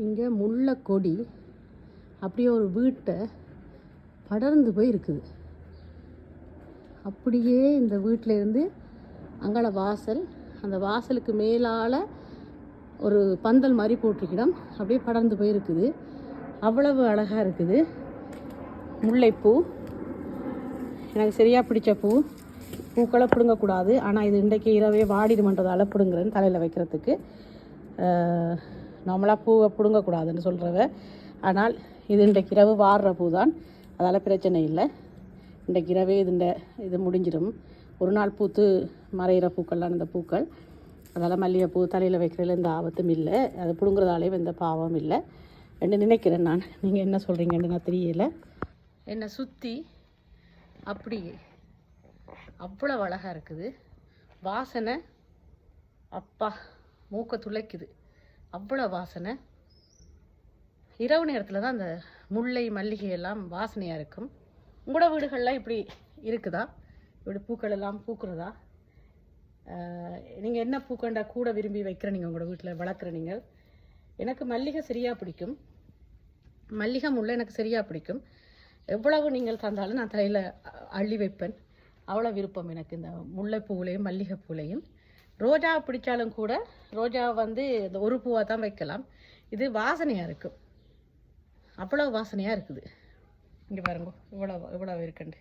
இங்கே முல்லை கொடி அப்படியே ஒரு வீட்டை படர்ந்து போய் இருக்குது. அப்படியே இந்த வீட்டிலேருந்து அங்கால வாசல், அந்த வாசலுக்கு மேலால் ஒரு பந்தல் மாதிரி போட்டிருக்கிடம் அப்படியே படர்ந்து போய் இருக்குது. அவ்வளவு அழகாக இருக்குது. முல்லைப்பூ எனக்கு சரியாக பிடிச்ச பூ. பூக்களை பிடுங்கக்கூடாது, ஆனால் இது இன்றைக்கு இரவே வாடிடுமன்றதால பிடுங்குறேன் தலையில் வைக்கிறதுக்கு. நார்மலாக பூவை பிடுங்கக்கூடாதுன்னு சொல்கிறவ, ஆனால் இது இன்றைக்கு இரவு வாடுற பூ தான், அதால் பிரச்சனை இல்லை. இன்றைக்கு இரவே இது முடிஞ்சிடும். ஒரு நாள் பூத்து மறைகிற பூக்கள்லாம் இந்த பூக்கள், அதால் மல்லிகைப்பூ தலையில் வைக்கிறதுல எந்த ஆபத்தும் இல்லை, அது பிடுங்குறதாலே எந்த பாவம் இல்லை என்று நினைக்கிறேன் நான். நீங்கள் என்ன சொல்கிறீங்கன்னு நான் தெரியலை. என்னை சுற்றி அப்படியே அவ்வளோ அழகாக இருக்குது. வாசனை அப்பா மூக்க துளைக்குது, அவ்வளோ வாசனை. இரவு நேரத்தில் தான் அந்த முல்லை மல்லிகை எல்லாம் வாசனையாக இருக்கும். உங்களோட வீடுகள்லாம் இப்படி இருக்குதா? இப்படி பூக்கள் எல்லாம் பூக்குறதா? நீங்கள் என்ன பூக்கண்டா கூட விரும்பி வைக்கிற நீங்கள் உங்களோட வீட்டில் வளர்க்குற நீங்கள்? எனக்கு மல்லிகை சரியாக பிடிக்கும், மல்லிகை முல்லை எனக்கு சரியாக பிடிக்கும். எவ்வளவு நீங்கள் தந்தாலும் நான் தலையில் அள்ளி வைப்பேன், அவ்வளோ விருப்பம் எனக்கு இந்த முல்லைப்பூவிலையும் மல்லிகைப்பூலையும். ரோஜா பிடிச்சாலும் கூட ரோஜா இந்த ஒரு பூவாக தான் வைக்கலாம். இது வாசனையாக இருக்கும், அவ்வளோ வாசனையாக இருக்குது. இங்கே பாருங்க இவ்வளோ இருக்குண்டு.